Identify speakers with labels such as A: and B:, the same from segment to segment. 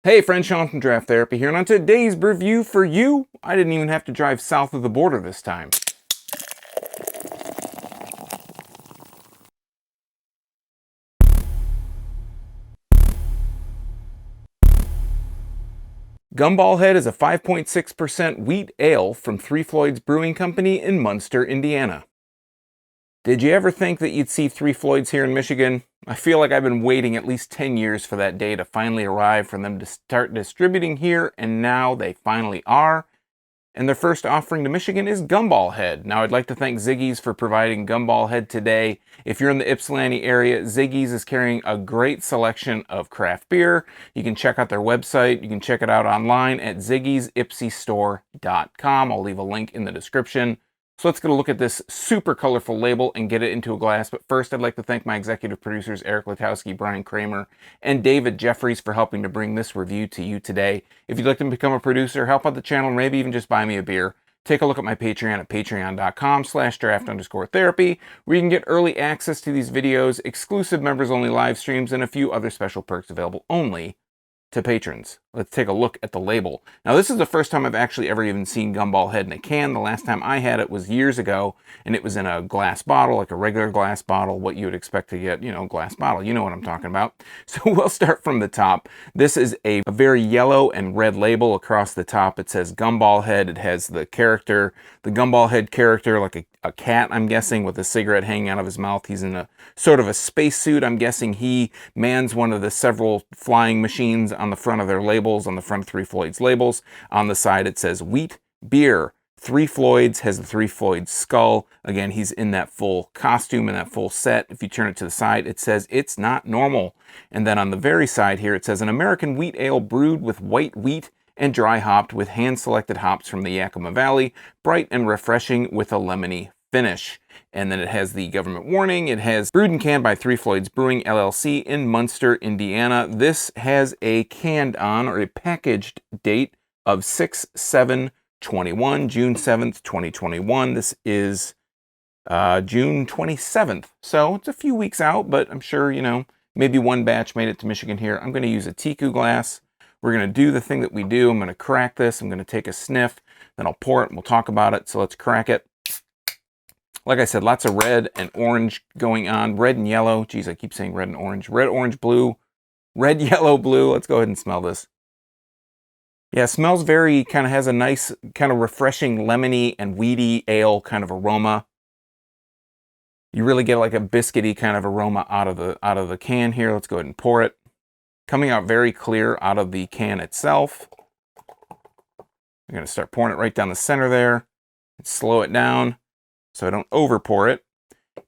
A: Hey friends, Sean from Draft Therapy here, and on today's review for you, I didn't even have to drive south of the border this time. Gumballhead is a 5.6% wheat ale from Three Floyds Brewing Company in Munster, Indiana. Did you ever think that you'd see Three Floyds here in Michigan? I feel like I've been waiting at least 10 years for that day to finally arrive for them to start distributing here, and now they finally are. And their first offering to Michigan is Gumballhead. Now, I'd like to thank Ziggy's for providing Gumballhead today. If you're in the Ypsilanti area, Ziggy's is carrying a great selection of craft beer. You can check out their website. You can check it out online at ziggysypsystore.com. I'll leave a link in the description. So let's get a look at this super colorful label and get it into a glass. But first, I'd like to thank my executive producers, Eric Latowski, Brian Kramer, and David Jeffries for helping to bring this review to you today. If you'd like to become a producer, help out the channel, maybe even just buy me a beer, take a look at my Patreon at patreon.com/draft_therapy, where you can get early access to these videos, exclusive members-only live streams, and a few other special perks available only to patrons. Let's take a look at the label. Now, this is the first time I've actually ever even seen Gumballhead in a can. The last time I had it was years ago, and it was in a glass bottle, like a regular glass bottle, what you would expect to get, glass bottle. You know what I'm talking about. So we'll start from the top. This is a very yellow and red label across the top. It says Gumballhead. It has the character, the Gumballhead character, like a cat, I'm guessing, with a cigarette hanging out of his mouth. He's in a sort of a spacesuit. I'm guessing he mans one of the several flying machines on the front of their labels, on the front of Three Floyds labels. On the side, it says wheat, beer. Three Floyds has the Three Floyds skull. Again, he's in that full costume and that full set. If you turn it to the side, it says it's not normal. And then on the very side here, it says an American wheat ale brewed with white wheat and dry hopped with hand-selected hops from the Yakima Valley, bright and refreshing with a lemony finish. And then it has the government warning. It has brewed and canned by Three Floyds Brewing LLC in Munster, Indiana. This has a canned on or a packaged date of 6/7/21, June 7th, 2021. This is June 27th. So it's a few weeks out, but I'm sure, maybe one batch made it to Michigan here. I'm going to use a Tiku glass. We're going to do the thing that we do. I'm going to crack this. I'm going to take a sniff. Then I'll pour it and we'll talk about it. So let's crack it. Like I said, lots of red and orange going on. Red and yellow. Geez, I keep saying red and orange. Red, orange, blue. Red, yellow, blue. Let's go ahead and smell this. Yeah, it smells very, kind of has a nice, kind of refreshing lemony and weedy ale kind of aroma. You really get like a biscuity kind of aroma out of the can here. Let's go ahead and pour it. Coming out very clear out of the can itself. I'm going to start pouring it right down the center there and slow it down so I don't over pour it.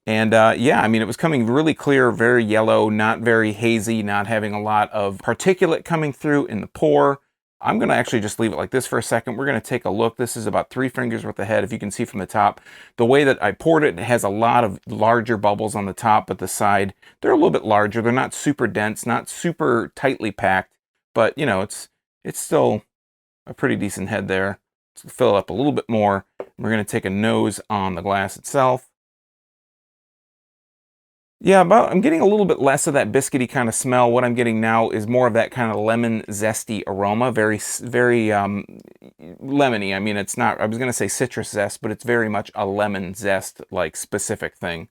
A: And yeah, I mean, it was coming really clear, very yellow, not very hazy, not having a lot of particulate coming through in the pour. I'm going to actually just leave it like this for a second. We're going to take a look. This is about 3 fingers worth of head. If you can see from the top, the way that I poured it, it has a lot of larger bubbles on the top, but the side, they're a little bit larger. They're not super dense, not super tightly packed, but it's still a pretty decent head there. Let's fill it up a little bit more. We're going to take a nose on the glass itself. Yeah, I'm getting a little bit less of that biscuity kind of smell. What I'm getting now is more of that kind of lemon zesty aroma. Very, very lemony. I mean, it's not, I was going to say citrus zest, but it's very much a lemon zest like specific thing.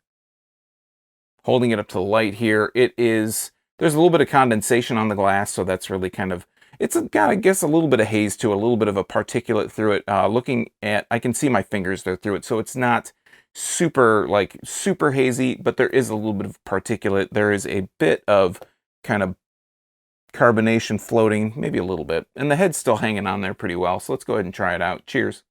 A: Holding it up to the light here, there's a little bit of condensation on the glass, so that's really kind of, it's got, I guess, a little bit of haze to it, a little bit of a particulate through it. Looking at, I can see my fingers there through it, so it's not super hazy, but there is a little bit of particulate. There is a bit of kind of carbonation floating, maybe a little bit, and the head's still hanging on there pretty well. So let's go ahead and try it out. Cheers.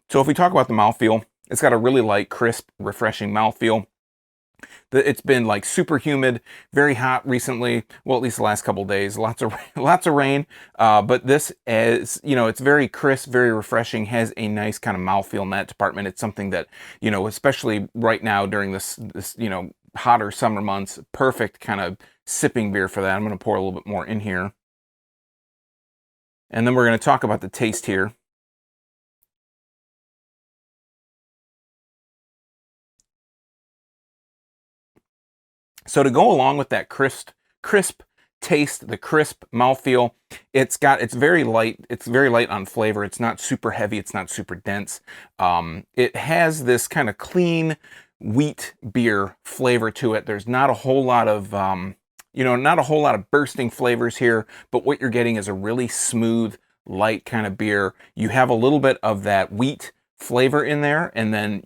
A: So if we talk about the mouthfeel, it's got a really light, crisp, refreshing mouthfeel. It's been like super humid, very hot recently. Well, at least the last couple days, lots of rain. But this is, it's very crisp, very refreshing. Has a nice kind of mouthfeel in that department. It's something that, especially right now during this hotter summer months, perfect kind of sipping beer for that. I'm going to pour a little bit more in here, and then we're going to talk about the taste here. So to go along with that crisp taste, the crisp mouthfeel, it's very light. It's very light on flavor. It's not super heavy. It's not super dense. It has this kind of clean wheat beer flavor to it. There's not a whole lot of not a whole lot of bursting flavors here, but what you're getting is a really smooth, light kind of beer. You have a little bit of that wheat flavor in there, and then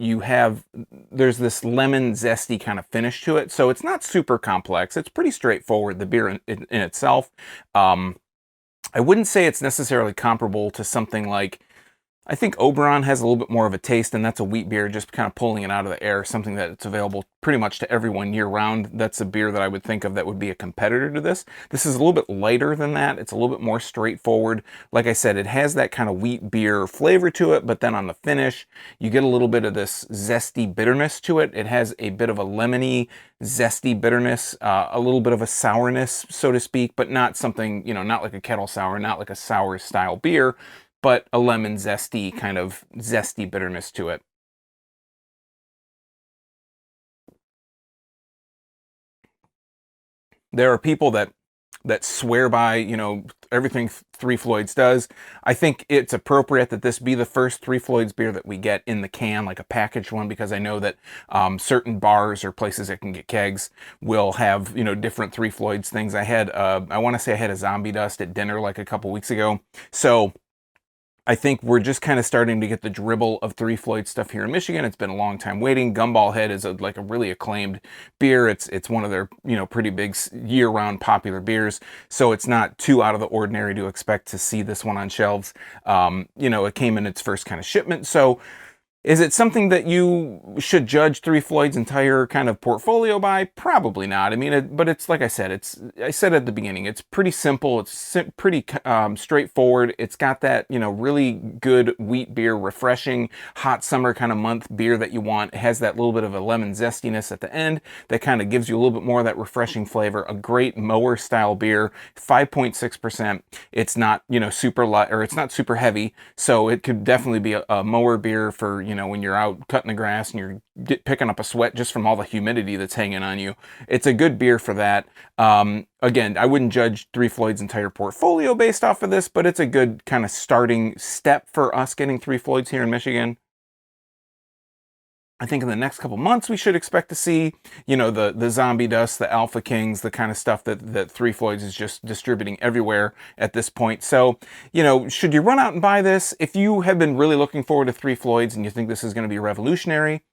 A: there's this lemon zesty kind of finish to it. So it's not super complex. It's pretty straightforward, the beer in itself. I wouldn't say it's necessarily comparable to something like, I think Oberon has a little bit more of a taste, and that's a wheat beer, just kind of pulling it out of the air, something that's available pretty much to everyone year-round. That's a beer that I would think of that would be a competitor to this. This is a little bit lighter than that. It's a little bit more straightforward. Like I said, it has that kind of wheat beer flavor to it, but then on the finish, you get a little bit of this zesty bitterness to it. It has a bit of a lemony, zesty bitterness, a little bit of a sourness, so to speak, but not something, not like a kettle sour, not like a sour-style beer, but a lemon zesty, kind of zesty bitterness to it. There are people that swear by, everything Three Floyds does. I think it's appropriate that this be the first Three Floyds beer that we get in the can, like a packaged one, because I know that certain bars or places that can get kegs will have, different Three Floyds things. I want to say I had a Zombie Dust at dinner like a couple weeks ago. So I think we're just kind of starting to get the dribble of Three Floyds stuff here in Michigan. It's been a long time waiting. Gumballhead is like a really acclaimed beer. It's one of their, pretty big year-round popular beers. So it's not too out of the ordinary to expect to see this one on shelves. It came in its first kind of shipment. So is it something that you should judge Three Floyd's entire kind of portfolio by? Probably not. I mean, but it's like I said, I said at the beginning, it's pretty simple. It's pretty straightforward. It's got that, really good wheat beer, refreshing, hot summer kind of month beer that you want. It has that little bit of a lemon zestiness at the end that kind of gives you a little bit more of that refreshing flavor. A great mower style beer, 5.6%. It's not, super light, or it's not super heavy. So it could definitely be a mower beer for, when you're out cutting the grass and you're picking up a sweat just from all the humidity that's hanging on you. It's a good beer for that. Again, I wouldn't judge Three Floyd's entire portfolio based off of this, but it's a good kind of starting step for us getting Three Floyds here in Michigan. I think in the next couple months, we should expect to see, the Zombie Dust, the Alpha Kings, the kind of stuff that Three Floyds is just distributing everywhere at this point. So, should you run out and buy this? If you have been really looking forward to Three Floyds and you think this is going to be revolutionary,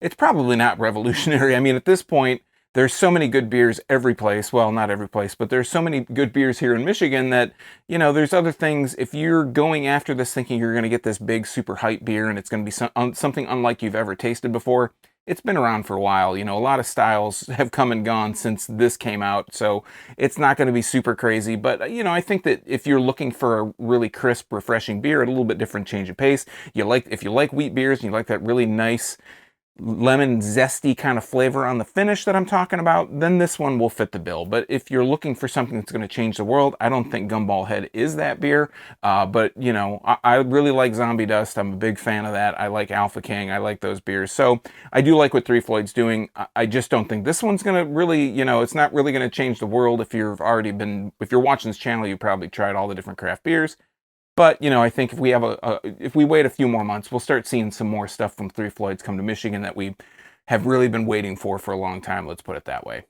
A: it's probably not revolutionary. I mean, at this point, there's so many good beers every place. Well, not every place, but there's so many good beers here in Michigan that, there's other things. If you're going after this thinking you're going to get this big, super hype beer and it's going to be something unlike you've ever tasted before, it's been around for a while. A lot of styles have come and gone since this came out, so it's not going to be super crazy. But, I think that if you're looking for a really crisp, refreshing beer at a little bit different change of pace, if you like wheat beers and you like that really nice, lemon zesty kind of flavor on the finish that I'm talking about, then this one will fit the bill. But if you're looking for something that's going to change the world, I don't think Gumballhead is that beer. But, I really like Zombie Dust. I'm a big fan of that. I like Alpha King. I like those beers. So I do like what Three Floyd's doing. I just don't think this one's going to really, it's not really going to change the world. If you're watching this channel, you probably tried all the different craft beers. But, I think if we wait a few more months, we'll start seeing some more stuff from Three Floyds come to Michigan that we have really been waiting for a long time. Let's put it that way.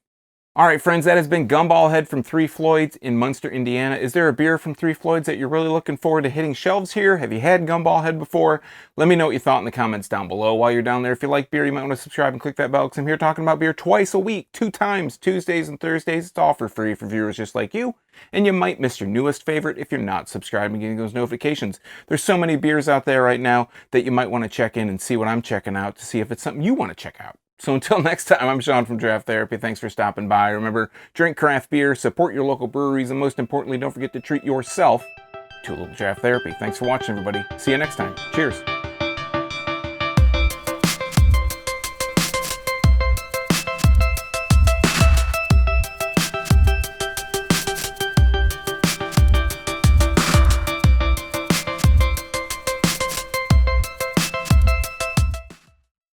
A: All right, friends, that has been Gumballhead from Three Floyds in Munster, Indiana. Is there a beer from Three Floyds that you're really looking forward to hitting shelves here? Have you had Gumballhead before? Let me know what you thought in the comments down below. While you're down there, if you like beer, you might want to subscribe and click that bell, because I'm here talking about beer twice a week, 2 times, Tuesdays and Thursdays. It's all for free for viewers just like you. And you might miss your newest favorite if you're not subscribed and getting those notifications. There's so many beers out there right now that you might want to check in and see what I'm checking out to see if it's something you want to check out. So until next time, I'm Sean from Draft Therapy. Thanks for stopping by. Remember, drink craft beer, support your local breweries, and most importantly, don't forget to treat yourself to a little draft therapy. Thanks for watching, everybody. See you next time. Cheers.